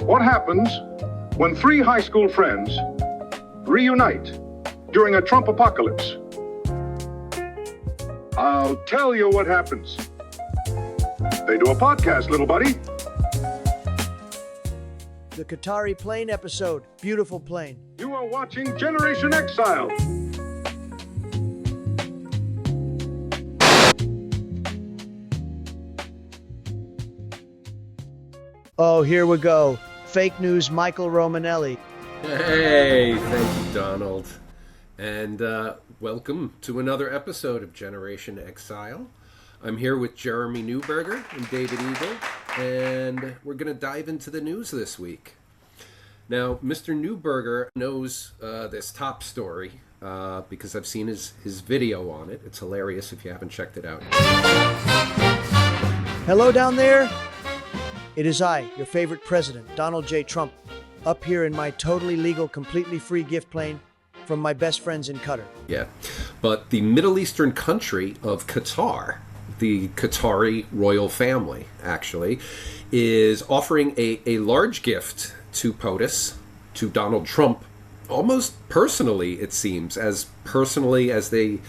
What happens when three high school friends reunite during a Trump apocalypse? I'll tell you what happens. They do a podcast, little buddy. The Qatari Plane episode. Beautiful plane. You are watching Generation Exile. Oh, here we go. Fake news Michael Romanelli. Hey, thank you, Donald. And welcome to another episode of Generation Exile. I'm here with Jeremy Newberger and David Eagle, and we're going to dive into the news this week. Now, Mr. Newberger knows this top story because I've seen his video on it. It's hilarious if you haven't checked it out. Hello down there. It is I, your favorite president, Donald J. Trump, up here in my totally legal, completely free gift plane from my best friends in Qatar. Yeah, but the Middle Eastern country of Qatar, the Qatari royal family, actually, is offering a large gift to POTUS, to Donald Trump, almost personally, it seems, as personally as they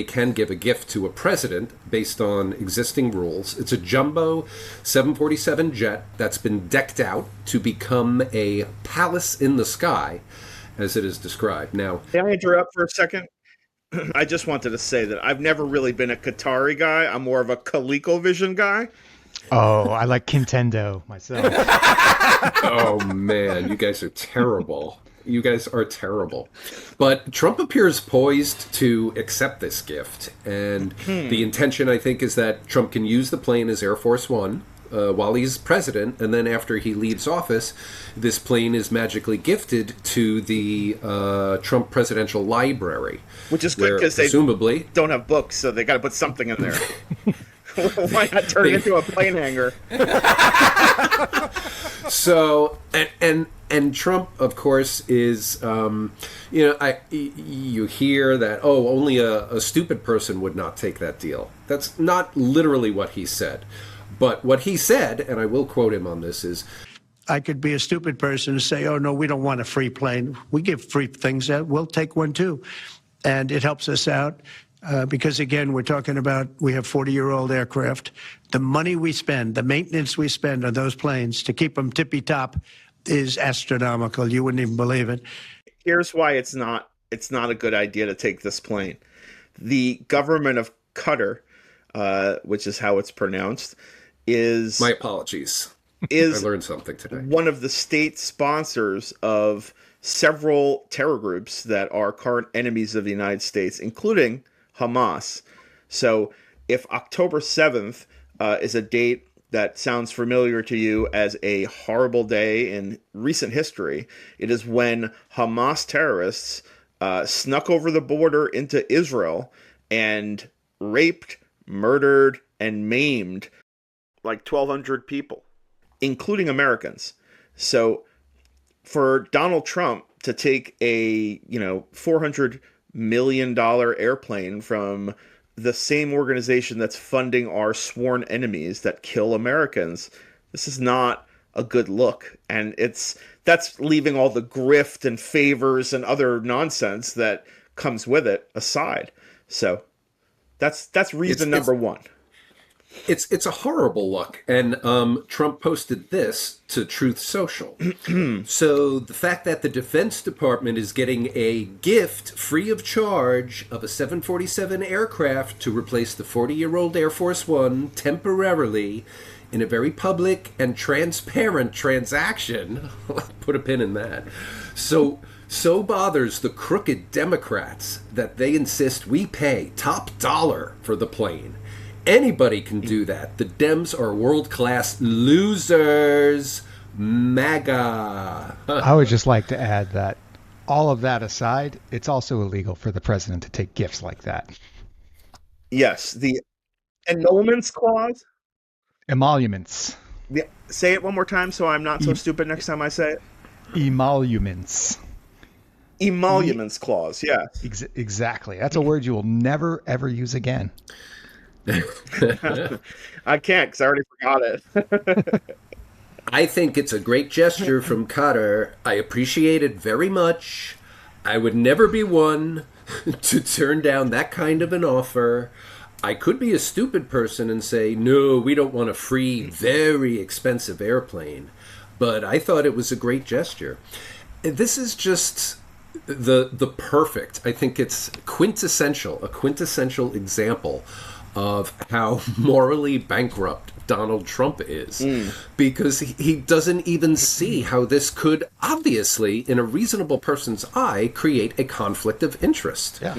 can give a gift to a president based on existing rules. It's a jumbo 747 jet that's been decked out to become a palace in the sky, as it is described. Now, can I interrupt for a second? I just wanted to say that I've never really been a Qatari guy. I'm more of a ColecoVision guy. Oh, I like Nintendo myself. Oh, man, you guys are terrible. You guys are terrible. But Trump appears poised to accept this gift. And the intention, I think, is that Trump can use the plane as Air Force One while he's president. And then after he leaves office, this plane is magically gifted to the Trump Presidential Library. Which is good because presumably they don't have books, so they got to put something in there. Why not turn it into a plane hangar? So, and Trump, of course, is, you hear that, only a stupid person would not take that deal. That's not literally what he said. But what he said, and I will quote him on this, is, I could be a stupid person and say, oh, no, we don't want a free plane. We give free things out. We'll take one, too. And it helps us out. Because, again, we're talking about we have 40-year-old aircraft. The money we spend, the maintenance we spend on those planes to keep them tippy-top is astronomical. You wouldn't even believe it. Here's why it's not a good idea to take this plane. The government of Qatar, which is how it's pronounced, is... My apologies. I learned something today. One of the state sponsors of several terror groups that are current enemies of the United States, including Hamas. So if October 7th is a date that sounds familiar to you as a horrible day in recent history, it is when Hamas terrorists snuck over the border into Israel and raped, murdered, and maimed like 1,200 people, including Americans. So for Donald Trump to take a, $400 million airplane from the same organization that's funding our sworn enemies that kill Americans, this is not a good look. And that's leaving all the grift and favors and other nonsense that comes with it aside. So that's reason number one. It's a horrible look, and Trump posted this to Truth Social. So the fact that the Defense Department is getting a gift free of charge of a 747 aircraft to replace the 40-year-old Air Force One temporarily in a very public and transparent transaction, put a pin in that, so bothers the crooked Democrats that they insist we pay top dollar for the plane. Anybody can do that. The Dems are world-class losers. MAGA. I would just like to add that all of that aside, it's also illegal for the president to take gifts like that. Yes, the annulments clause. Emoluments. Yeah, say it one more time so I'm not so stupid next time I say it. Emoluments. Emoluments clause, yes. Exactly. That's a word you will never, ever use again. I can't because I already forgot it. I think it's a great gesture from Qatar. I appreciate it very much. I would never be one to turn down that kind of an offer. I could be a stupid person and say, no, we don't want a free, very expensive airplane. But I thought it was a great gesture. This is just the perfect, I think it's a quintessential example of how morally bankrupt Donald Trump is, because he doesn't even see how this could obviously, in a reasonable person's eye, create a conflict of interest. Yeah.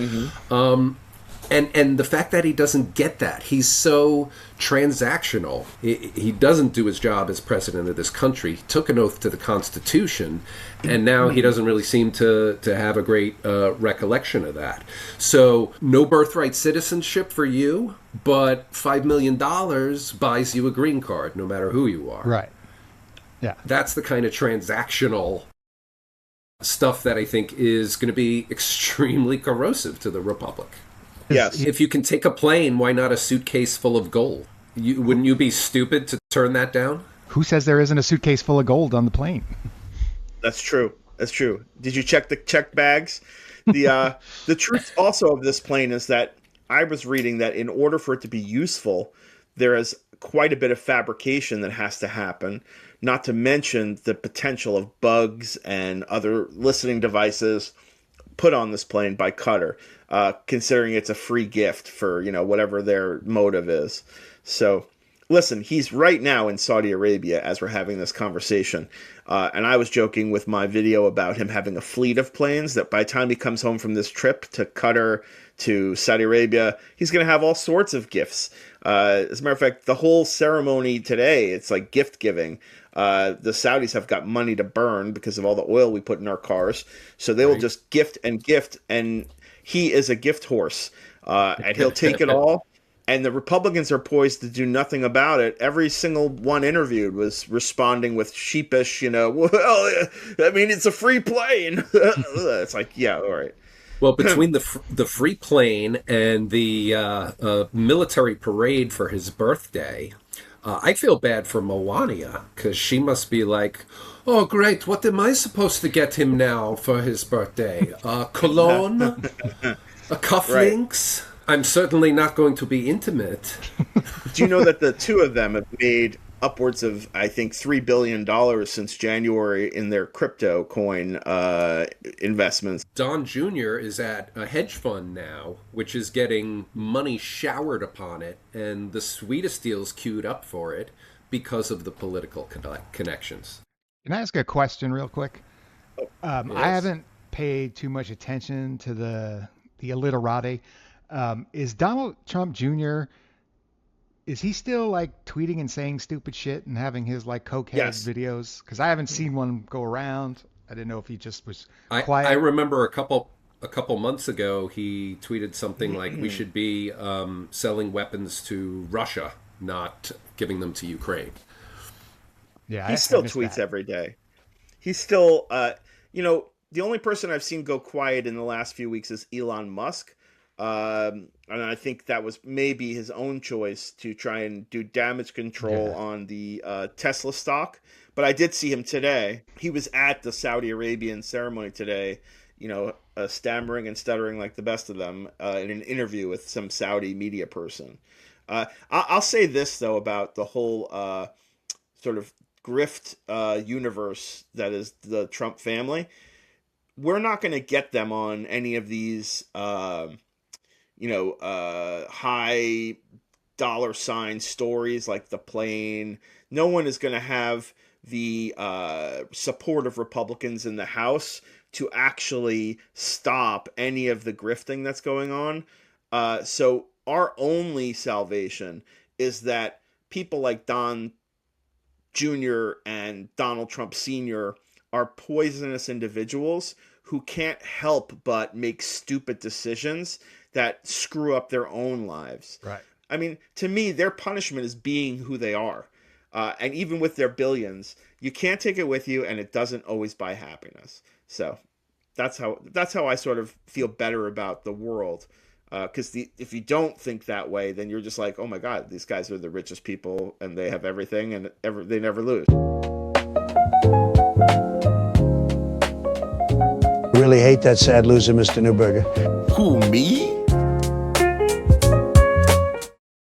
And the fact that he doesn't get that, he's so transactional. He doesn't do his job as president of this country. He took an oath to the Constitution, and now he doesn't really seem to have a great recollection of that. So no birthright citizenship for you, but $5 million buys you a green card, no matter who you are. Right. Yeah. That's the kind of transactional stuff that I think is going to be extremely corrosive to the Republic. Yes. If you can take a plane, why not a suitcase full of gold? Wouldn't you be stupid to turn that down? Who says there isn't a suitcase full of gold on the plane? That's true. That's true. Did you check the checked bags? The truth also of this plane is that I was reading that in order for it to be useful, there is quite a bit of fabrication that has to happen, not to mention the potential of bugs and other listening devices put on this plane by Qatar, considering it's a free gift for, whatever their motive is. So listen, he's right now in Saudi Arabia as we're having this conversation. And I was joking with my video about him having a fleet of planes that by the time he comes home from this trip to Qatar, to Saudi Arabia, he's going to have all sorts of gifts. As a matter of fact, the whole ceremony today, it's like gift giving. The Saudis have got money to burn because of all the oil we put in our cars. So they will just gift, and he is a gift horse. And he'll take it all. And the Republicans are poised to do nothing about it. Every single one interviewed was responding with sheepish, well, I mean, it's a free plane. It's like, yeah, all right. Well, between the free plane and the military parade for his birthday, I feel bad for Melania, because she must be like, oh, great, what am I supposed to get him now for his birthday? Cologne? Cufflinks? Right. I'm certainly not going to be intimate. Do you know that the two of them have made upwards of, I think, $3 billion since January in their crypto coin investments? Don Jr. is at a hedge fund now, which is getting money showered upon it, and the sweetest deals queued up for it because of the political connections. Can I ask a question real quick? Yes. I haven't paid too much attention to the illiterati. Is Donald Trump Jr., is he still like tweeting and saying stupid shit and having his like cokehead videos? Because I haven't seen one go around. I didn't know if he just was quiet. I remember a couple months ago he tweeted something like we should be selling weapons to Russia, not giving them to Ukraine. Yeah, he still tweets every day. He's still, the only person I've seen go quiet in the last few weeks is Elon Musk. And I think that was maybe his own choice to try and do damage control on the Tesla stock. But I did see him today. He was at the Saudi Arabian ceremony today, stammering and stuttering like the best of them in an interview with some Saudi media person. I'll say this, though, about the whole sort of grift universe that is the Trump family. We're not going to get them on any of these high dollar sign stories like the plane. No one is going to have the support of Republicans in the House to actually stop any of the grifting that's going on. So our only salvation is that people like Don Jr. and Donald Trump Sr. are poisonous individuals who can't help but make stupid decisions that screw up their own lives. Right. I mean, to me, their punishment is being who they are. And even with their billions, you can't take it with you, and it doesn't always buy happiness. So that's how I sort of feel better about the world. Because if you don't think that way, then you're just like, oh my God, these guys are the richest people, and they have everything, and they never lose. really hate that sad loser, Mr. Newberger. Who, me?